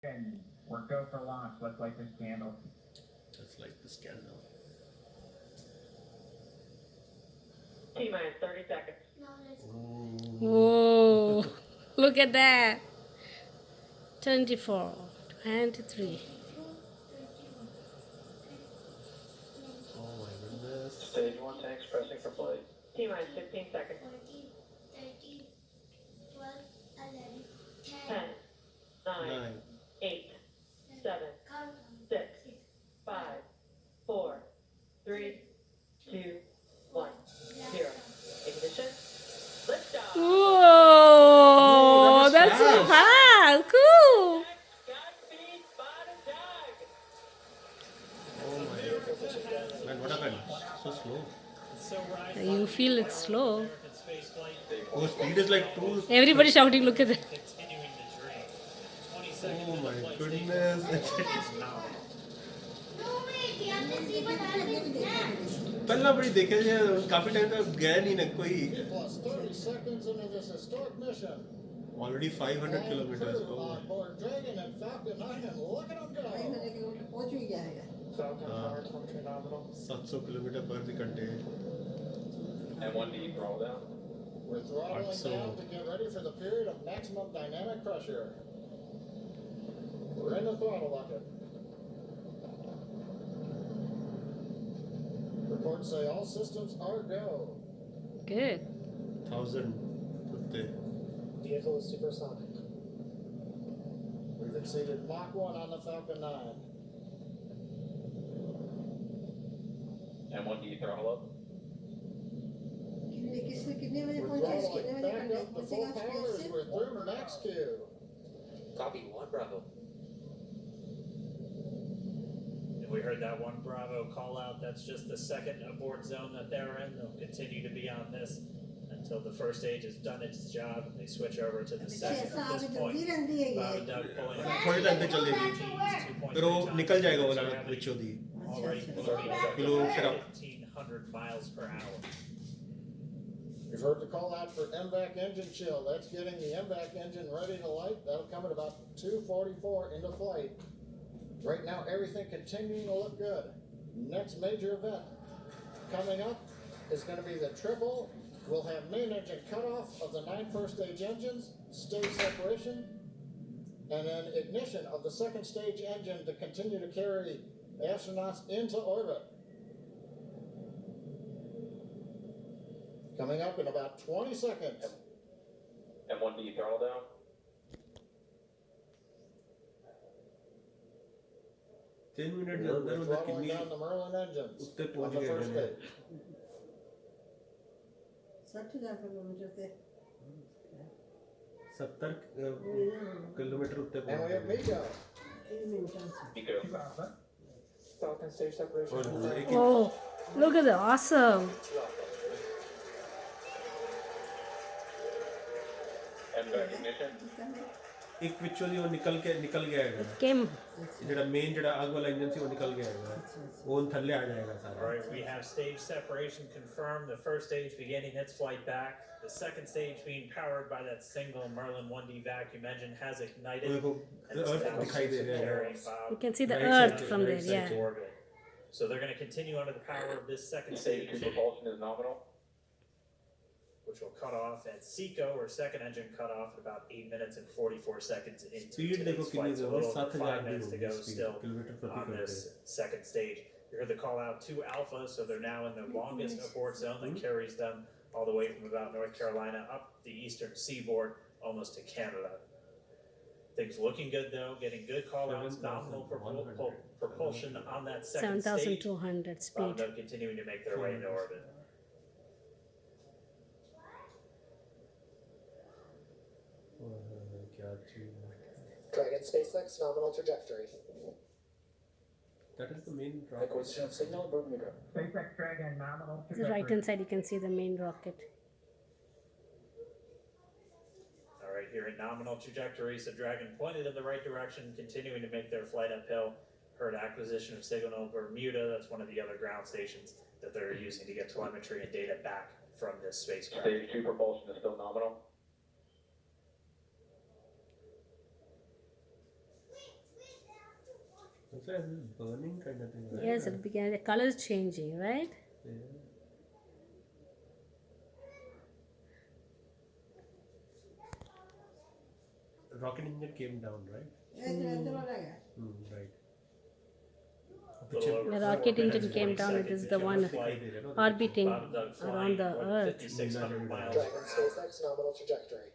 And we're go for launch. Let's light this candle. Let's light this candle. T-minus 30 seconds. Whoa, look at that. 24, 23. Oh my goodness. Stage 1 tanks pressing for flight. T-minus 15 seconds. 10, 9, 9. 8, 7, 6, 5, 4, 3, 2, 1, 0. Ignition. Liftoff. Whoa, that was that's so fast. fast. Cool. Godspeed, spot and tag. Oh my. Man, what happened? So slow. You feel it's slow. Oh, speed is like 2. Everybody shouting, look at that. Oh my goodness. पहला बड़ी देखे जाए काफी time तक गया नहीं ना कोई. Plus 30 seconds into this historic mission. Already 500 kilometers. Oh. On board Dragon and Falcon 9 and look at them go. Falcon power function nominal. 700 kilometer per घंटे. And 1D throttle down. We're throttling So- down to get ready for the period of maximum dynamic pressure. We're in the throttle bucket. Reports say all systems are go. Good. 1000 कुत्ते. Vehicle is supersonic. We've exceeded Mach 1 on the Falcon 9. And 1D throttle up. We're throttling back up to full power as we're through max Q. Copy 1 Bravo. We heard that 1 Bravo call out. That's just the second abort zone that they're in. They'll continue to be on this until the first stage has done its job and they switch over to the second. At this point, Bob and Doug pulling थोड़ी time तक चल देगी. फिर वो निकल जाएगा वो वाला विचो दी. already फिर वो फिर आप 1,500 miles per hour. We've heard the call out for MVAC engine chill. That's getting the MVAC engine ready to light. That'll come at about 2:44 into flight. Right now, everything continuing to look good. Next major event coming up is going to be the triple. We'll have main engine cutoff of the 9 first stage engines, stage separation, and then ignition of the second stage engine to continue to carry astronauts into orbit. Coming up in about 20 seconds. And 1D throttle down. तीन minute के We're अंदर उधर throttling कितनी down the Merlin engines उत्ते on पहुंच the गए first हैं. stage. 70 kilometre उत्ते And we पहुंच have गए. Miko. Nico. Falcon stage separation. और एक Oh, look at that. Awesome. MVAC ignition. एक विचो दी वो निकल गया है. Came. जेड़ा मेन जेड़ा आग वाला इंजन सी वो निकल गया है. वो थल्ले आ जाएगा All सारा. right, we have stage separation confirmed. The first stage beginning its flight back. The second stage being powered by that single Merlin 1D vacuum engine has ignited. वो देखो And it's अर्थ now दिखाई दे रहा है. carrying Bob You can see the Right earth side, from right there, side yeah. to orbit. So they're going to continue under the power of this second Stage 2 stage, propulsion is nominal. which will cut off at SECO, or second engine cut off, at about 8 minutes and 44 seconds into speed देखो today's कितनी flight. So a है. little over 5 7000 minutes to की go speed still kilometre प्रति on घंटे. this second stage. You heard the call out to Alpha, so they're now in the longest abort zone that carries them all the way from about North Carolina up the eastern seaboard, almost to Canada. Things looking good though, getting good call outs, nominal 7,100. propulsion on that second stage. 7,200 Bob speed. Doug continuing to make their way into orbit. क्या चीज. Dragon SpaceX nominal trajectory. That is the main rocket. Acquisition of signal Bermuda. SpaceX Dragon nominal. The right hand side, you can see the main rocket. All right, here in nominal trajectories, the Dragon pointed in the right direction, continuing to make their flight uphill. Heard acquisition of signal Bermuda. That's one of the other ground stations that they're using to get telemetry and data back from this spacecraft. Stage 2 propulsion is still nominal. It's like this burning kind of thing, right? Yes, it began. The color is changing, right? Yeah. Rocket engine came down, right? Right. A little over The 4 rocket minutes, engine came 40 down. It seconds is the into one flight. orbiting Bob and Doug flying around the more than Earth. 5,600 miles. Dragon SpaceX nominal trajectory.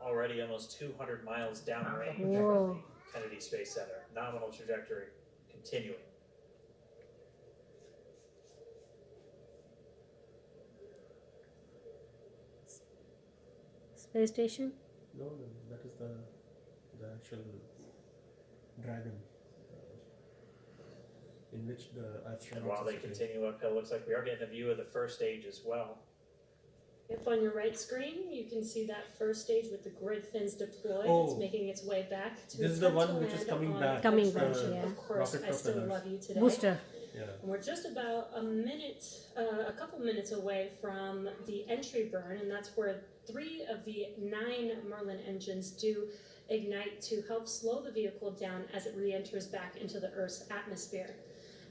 Already almost 200 miles downrange Whoa. from the Kennedy Space Center. Nominal trajectory continuing. Space station? No, that is the actual dragon in which the astronauts. And while they are sitting. continue uphill, looks like we are getting a view of the first stage as well. If on your right screen, you can see that first stage with the grid fins deployed. Oh. It's making its way back to This is the attempt one to which is land coming on back. Coming a back, drone. yeah. Of course, Rocket I still propellers. love you today. Booster. Yeah. And we're just about a couple minutes away from the entry burn, and that's where 3 of the 9 Merlin engines do ignite to help slow the vehicle down as it re-enters back into the Earth's atmosphere.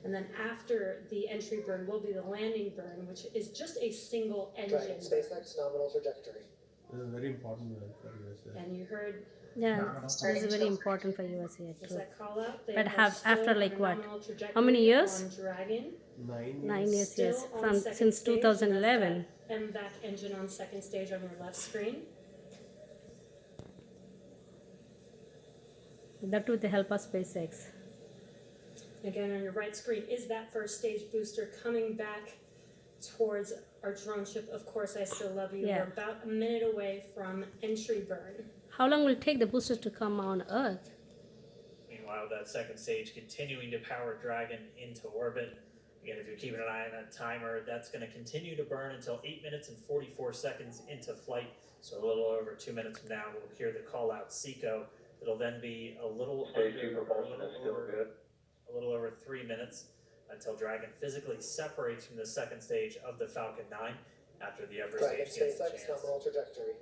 And then after the entry burn will be the landing burn, which is just a single engine. Dragon SpaceX nominal trajectory. This is very important one for USA. And you heard, Yeah, this is very important for USA. was True. that call out? They But are have still after on like a what? nominal trajectory How many years? on Dragon. 9 9 years, Still yes. on From second since stage, 2011. That's that MVAC engine on second stage on your left screen. That with the help of SpaceX. Again, on your right screen is that first stage booster coming back towards our drone ship. Of course, I still love you. Yeah. We're about a minute away from entry burn. How long will it take the boosters to come on Earth? Meanwhile, that second stage continuing to power Dragon into orbit. Again, if you're keeping an eye on that timer, that's going to continue to burn until 8 minutes and 44 seconds into flight. So a little over 2 minutes from now, we'll hear the call out SECO. It'll then be a little over 3 minutes until Dragon physically separates from the second stage of the Falcon 9 after the upper Dragon stage gets a SpaceX chance. nominal trajectory.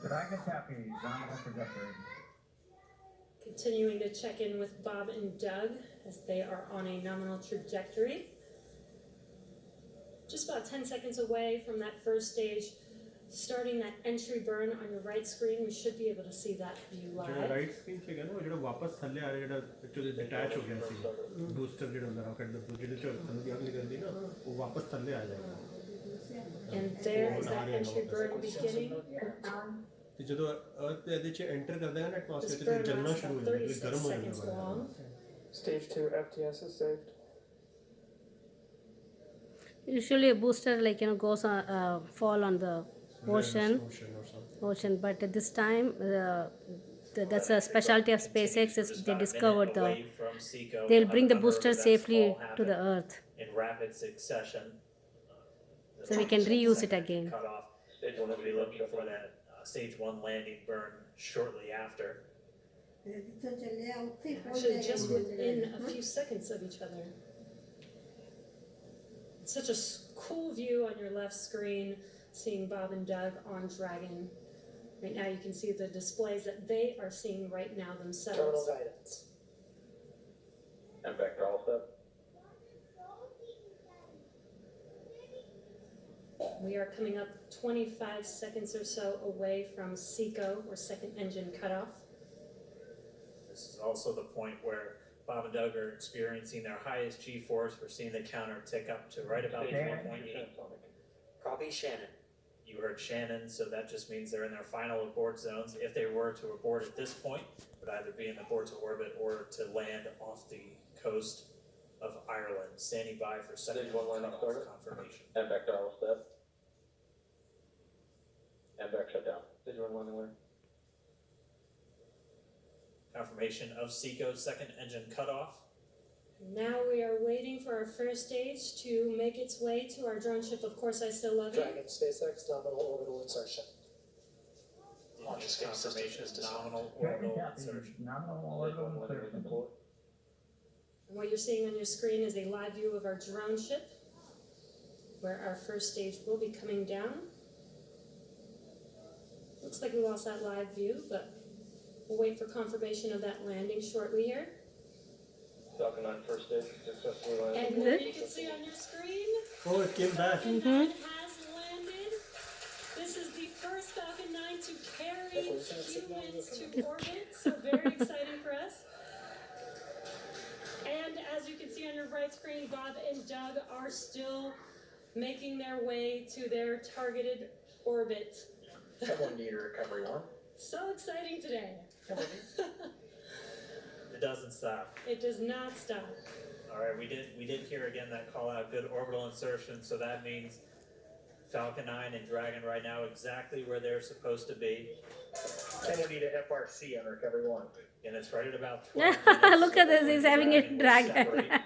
Dragon happy, nominal trajectory. Continuing to check in with Bob and Doug as they are on a nominal trajectory. Just about 10 seconds away from that first stage, starting that entry burn on your right screen. We should be able to see that view ਜਿਹੜਾ live. Right screen ਤੇ ਗਿਆ ਨਾ ਉਹ ਜਿਹੜਾ ਵਾਪਸ ਥੱਲੇ ਆ ਰਿਹਾ ਜਿਹੜਾ ਐਕਚੁਅਲੀ ਡਿਟੈਚ ਹੋ ਗਿਆ ਸੀ ਬੂਸਟਰ ਜਿਹੜਾ ਹੁੰਦਾ ਰਾਕਟ ਦਾ ਜਿਹੜੇ ਚ ਥੱਲੇ ਦੀ ਅੱਗ ਨਿਕਲਦੀ ਨਾ ਉਹ ਵਾਪਸ ਥੱਲੇ ਆ ਜਾਏਗਾ And there is that entry burn beginning. ਤੇ ਜਦੋਂ ਅਰਥ ਤੇ ਇਹਦੇ ਚ ਐਂਟਰ ਕਰਦਾ ਹੈ ਨਾ This ਐਟਮੋਸਫੇਅਰ burn ਤੇ ਜਲਣਾ lasts ਸ਼ੁਰੂ ਹੋ about ਜਾਂਦਾ ਹੈ 36 ਗਰਮ ਹੋ seconds ਜਾਂਦਾ long. Stage 2 FTS is saved. Usually a booster like goes on fall on the ocean, or something. but at this time that's a specialty of SpaceX is they discovered they'll bring the booster safely to the Earth, in rapid succession. so we can reuse it again. Cut off. We'll be looking for that stage 1 landing burn shortly after. Actually, just within a few seconds of each other. Such a cool view on your left screen, seeing Bob and Doug on Dragon. Right now, you can see the displays that they are seeing right now Terminal themselves. guidance. And vector all set. We are coming up 25 seconds or so away from SECO, or second engine cutoff. This is also the point where Bob and Doug are experiencing their highest G-force. We're seeing the counter tick up to right about 4.8. Copy Shannon. You heard Shannon, so that just means they're in their final abort zones. If they were to abort at this point, it would either be in abort to orbit or to land off the coast of Ireland. Standing by for second cutoff confirmation. And vector all set. And vector shut down. Stage 1 landing where? Confirmation of SECO's second engine cutoff. Now we are waiting for our first stage to make its way to our drone ship. Of course, I still love you. Dragon SpaceX nominal orbital insertion. Confirmation of nominal Dragon orbital happy, insertion. nominal orbital insertion. And what you're seeing on your screen is a live view of our drone ship, where our first stage will be coming down. Looks like we lost that live view, but We'll wait for confirmation of that landing shortly here. Falcon 9 first stage, successfully landed. And here you can see on your screen, Oh, it came back. Falcon 9 has landed. This is the first Falcon 9 to carry humans to orbit, so very exciting for us. And as you can see on your right screen, Bob and Doug are still making their way to their targeted orbit. Someone need a recovery one. So exciting today. It doesn't stop. It does not stop. All right, we did hear again that call out, good orbital insertion, so that means Falcon 9 and Dragon right now exactly where they're supposed to be. Someone need a FRC on recovery one. And it's right at about 12 minutes. Look at this, he's having a will dragon. separate.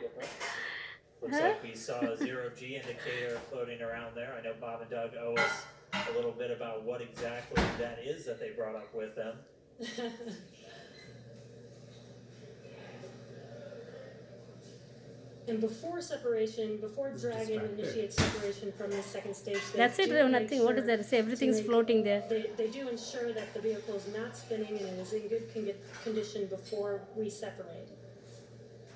Looks like we saw a 0G indicator floating around there. I know Bob and Doug owe us a little bit about what exactly that is that they brought up with them. And before separation, before Dragon distracted. initiates separation from the second stage, they That's it, do no, make nothing. What is sure that? See, everything's to make- floating there. They do ensure that the vehicle is not spinning and it is in good condition before we separate.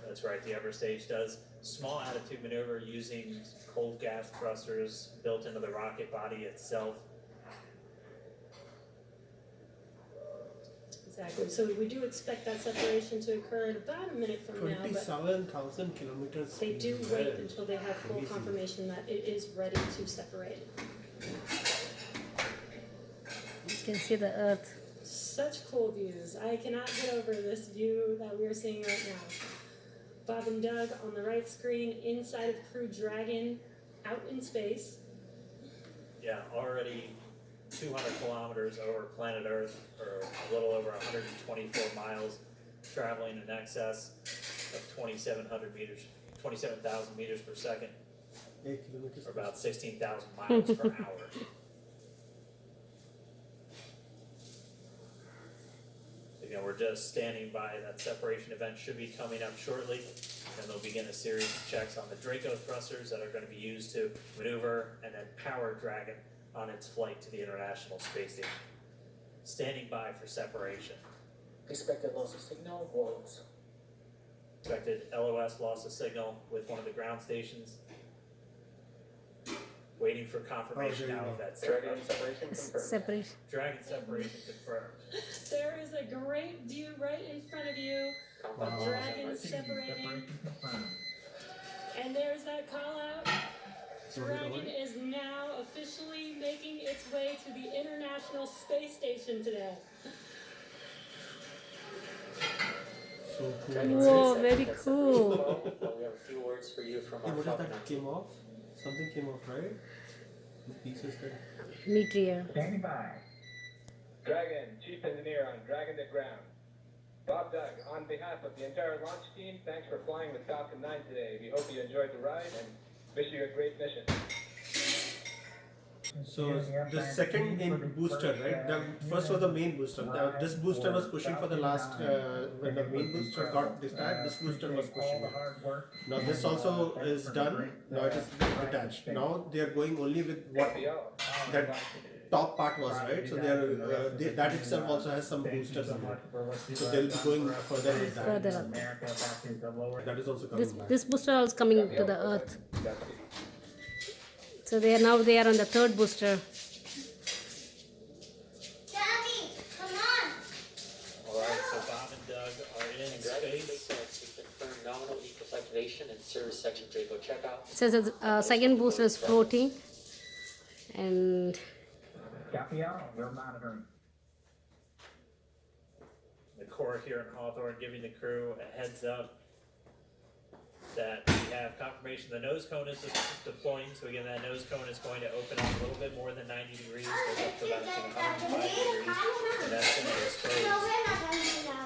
That's right, the upper stage does small attitude maneuver using cold gas thrusters built into the rocket body itself. Exactly. So we do expect that separation to occur in about a minute from now, but 27,000 kilometers. they do in wait air. until they have full Amazing. confirmation that it is ready to separate. You can see the earth. Such cool views. I cannot get over this view that we are seeing right now. Bob and Doug on the right screen, inside of Crew Dragon, out in space. Yeah, already 200 kilometers over planet Earth, or a little over 124 miles, traveling in excess of 2,700 meters, 27,000 meters per second, 8 kilometers. or about 16,000 miles per hour. Again, we're just standing by. That separation event should be coming up shortly, and they'll begin a series of checks on the Draco thrusters that are going to be used to maneuver and then power Dragon on its flight to the International Space Station. Standing by for separation. Expected loss of signal, wolves. Expected LOS loss of signal with one of the ground stations. Waiting for confirmation Oh, there now you of go. that Dragon separation. separation confirmed. Separation. Dragon separation confirmed. There is a great view right in front of you of Wow. Dragon separating. Separation confirmed. And there's that call out. Sorry, Dragon sorry. is now officially making its way to the International Space Station today. So cool. Dragon Whoa, 3 very seconds cool. separation flow. We have a few words for you from Hey, our what is Falcon that 9 came team. off? Something came off, right? The pieces that. Meteor. Standing by. Dragon, Chief Engineer on Dragon to Ground. Bob Doug, on behalf of the entire launch team, thanks for flying with Falcon 9 today. We hope you enjoyed the ride and wish you a great mission. So the second in booster, right? The first was the main booster. This booster was pushing for the last when the main booster got dispatched. This booster was pushing it. Now this also is done. Now it is detached. Now they are going only with what that top part was, right? So that itself also has some boosters in it. So they'll be going further with that. Further up. That is also coming This back. this booster is coming to the earth. So they are on the third booster. Daddy, come on. Alright, so Bob and Doug are in Dragon space. SpaceX, we confirm nominal equal activation and service section Draco checkout. It says the second booster is floating, and Copy all. We're monitoring. The Corps here in Hawthorne giving the crew a heads up that we have confirmation the nose cone is deploying. So again, that nose cone is going to open up a little bit more than 90 degrees, goes up to about 105 degrees, and that's going to expose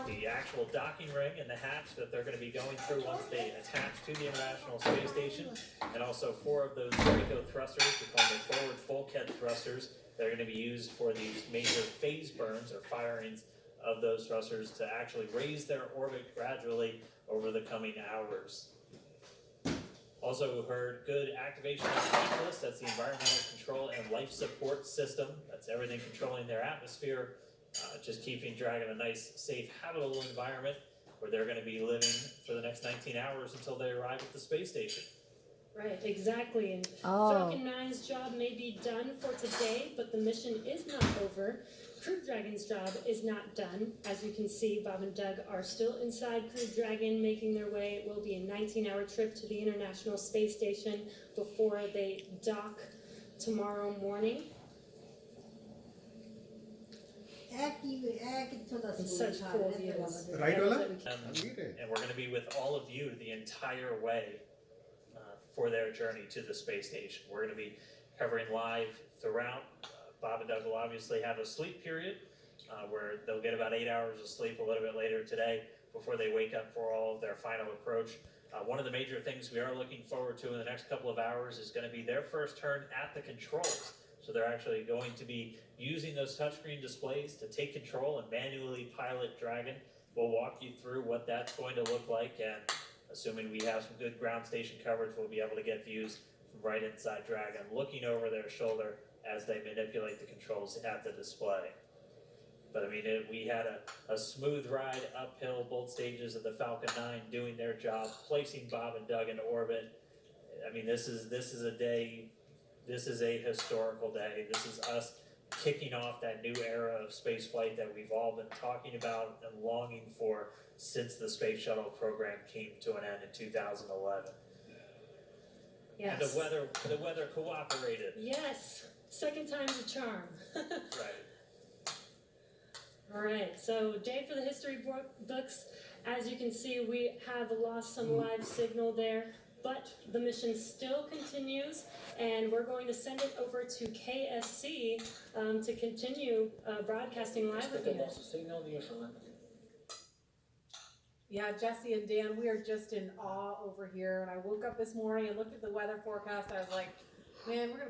the actual docking ring and the hatch that they're going to be going through once they attach to the International Space Station, and also 4 of those Draco thrusters, we call them forward bulkhead thrusters, that are going to be used for these major phase burns or firings of those thrusters to actually raise their orbit gradually over the coming hours. Also heard good activation of Specialist, that's the environmental control and life support system. That's everything controlling their atmosphere, just keeping Dragon a nice, safe, habitable environment where they're going to be living for the next 19 hours until they arrive at the space station. Right, exactly. And Oh. Falcon 9's job may be done for today, but the mission is not over. Crew Dragon's job is not done. As you can see, Bob and Doug are still inside Crew Dragon, making their way. It will be a 19-hour trip to the International Space Station before they dock tomorrow morning. It's such cool views. Right, Ola? And we're going to be with all of you the entire way for their journey to the space station. We're going to be covering live throughout. Bob and Doug will obviously have a sleep period where they'll get about 8 hours of sleep a little bit later today before they wake up for all of their final approach. One of the major things we are looking forward to in the next couple of hours is going to be their first turn at the controls. So they're actually going to be using those touchscreen displays to take control and manually pilot Dragon. We'll walk you through what that's going to look like, and assuming we have some good ground station coverage, we'll be able to get views from right inside Dragon, looking over their shoulder as they manipulate the controls at the display. But I mean, we had a smooth ride uphill, both stages of the Falcon 9 doing their job, placing Bob and Doug into orbit. I mean, this is a day, this is a historical day. This is us kicking off that new era of spaceflight that we've all been talking about and longing for since the space shuttle program came to an end in 2011. Yes. And the weather cooperated. Yes. Second time's a charm. Right. All right, so day for the history books. As you can see, we have lost some live signal there, but the mission still continues, and we're going to send it over to KSC to continue broadcasting live with you. Yeah, Jesse and Dan, we are just in awe over here. And I woke up this morning and looked at the weather forecast. I was like, man, we're going to be